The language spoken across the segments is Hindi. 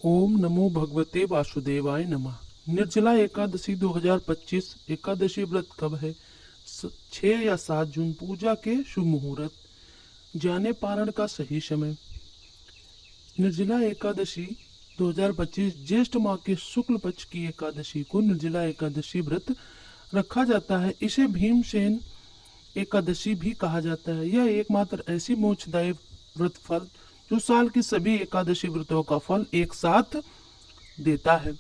ओम नमो भगवते वासुदेवाय नमः। निर्जला एकादशी 2025 एकादशी व्रत कब है? 6 या 7 जून। पूजा के शुभ मुहूर्त, जाने पारण का सही समय। निर्जला एकादशी 2025 ज्येष्ठ माह के शुक्ल पक्ष की एकादशी को निर्जला एकादशी व्रत रखा जाता है। इसे भीमसेन एकादशी भी कहा जाता है। यह एकमात्र ऐसी मोक्षदायी व्रत फल जो साल की सभी एकादशी व्रतों का फल एक साथ देता है।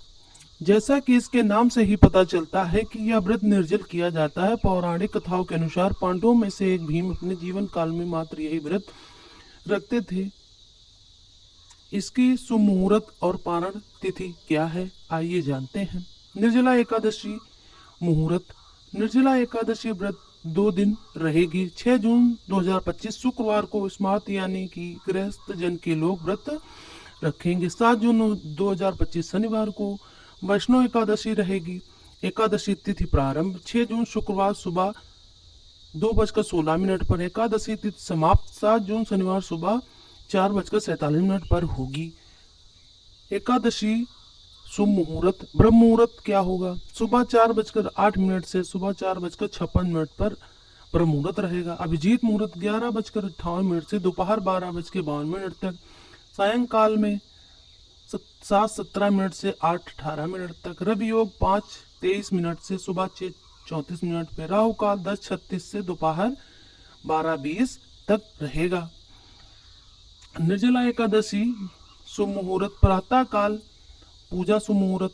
जैसा कि इसके नाम से ही पता चलता है कि यह व्रत निर्जल किया जाता है। पौराणिक कथाओं के अनुसार पांडवों में से एक भीम अपने जीवन काल में मात्र यही व्रत रखते थे। इसकी सुमुहूर्त और पारण तिथि क्या है, आइए जानते हैं। निर्जला एकादशी मुहूर्त। निर्जला एकादशी व्रत 2 दिन रहेगी। 6 जून 2025 शुक्रवार को स्मार्त यानी कि गृहस्थ जन के लोग व्रत रखेंगे। 7 जून 2025 शनिवार को वैष्णव एकादशी रहेगी। एकादशी तिथि प्रारंभ 6 जून शुक्रवार सुबह 2:16 पर। एकादशी तिथि समाप्त 7 जून शनिवार सुबह 4:47 पर होगी। एकादशी शुभ मुहूर्त। ब्रह्म मुहूर्त क्या होगा? सुबह 4:08 से सुबह 4:56 पर ब्रह्म मुहूर्त रहेगा। अभिजीत मुहूर्त 11:58 से दोपहर 12:52 तक। सायंकाल में 7:17 से 8:18 तक। रवि योग 5:23 से सुबह 6:34 पे। राहु काल 10:36 से दोपहर 12:20 तक रहेगा। निर्जला एकादशी शुभ मुहूर्त। प्रातः काल पूजा शुभ मुहूर्त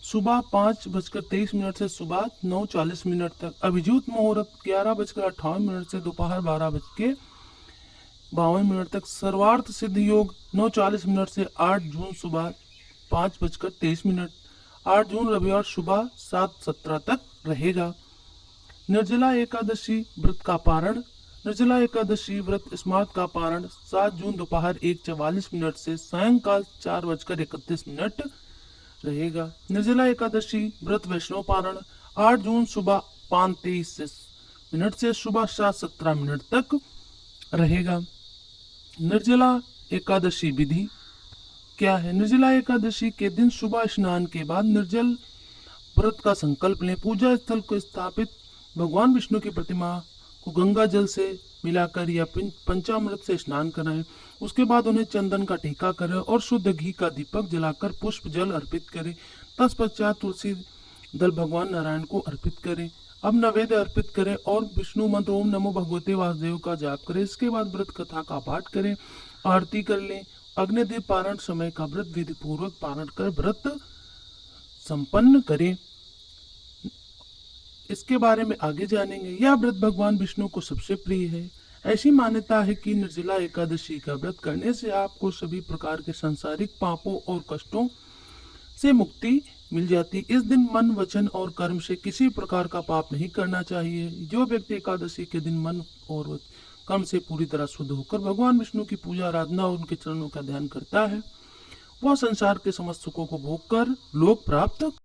सुबह 5:23 से सुबह 9:40 तक। अभिजीत मुहूर्त 11:58 से दोपहर 12:52 तक। सर्वार्थ सिद्ध योग 9:40 से 8 जून सुबह 5:23। 8 जून रविवार सुबह 7:17 तक रहेगा। निर्जला एकादशी व्रत का पारण। निर्जला एकादशी व्रत स्मार्त का पारण 7 जून दोपहर 1:44 से सायंकाल 4:31 रहेगा। निर्जला एकादशी व्रत वैष्णव पारण 8 जून सुबह 5:23 से सुबह 7:17 तक रहेगा। निर्जला एकादशी विधि क्या है? निर्जला एकादशी के दिन सुबह स्नान के बाद निर्जल व्रत का संकल्प लें। पूजा स्थल को स्थापित भगवान विष्णु की प्रतिमा को गंगा जल से मिलाकर या पंचामृत से स्नान कराएं। उसके बाद उन्हें चंदन का टीका करें और शुद्ध घी का दीपक जलाकर पुष्प जल अर्पित करें। तत्पश्चात तुलसी दल भगवान नारायण को अर्पित करें। अब नैवेद्य अर्पित करें और विष्णु मंत्र ओम नमो भगवते वासुदेव का जाप करें। इसके बाद व्रत कथा का पाठ करें, आरती कर लें। अग्निदेव पारण समय का व्रत विधि पूर्वक पारण कर व्रत संपन्न करें। इसके बारे में आगे जानेंगे। यह व्रत भगवान विष्णु को सबसे प्रिय है। ऐसी मान्यता है कि निर्जला एकादशी का व्रत करने से आपको सभी प्रकार के सांसारिक पापों और कष्टों से मुक्ति मिल जाती। इस दिन मन, वचन और कर्म से किसी प्रकार का पाप नहीं करना चाहिए। जो व्यक्ति एकादशी के दिन मन और कर्म से पूरी तरह शुद्ध होकर भगवान विष्णु की पूजा आराधना और उनके चरणों का ध्यान करता है, वह संसार के समस्त सुखों को भोग कर लोक प्राप्त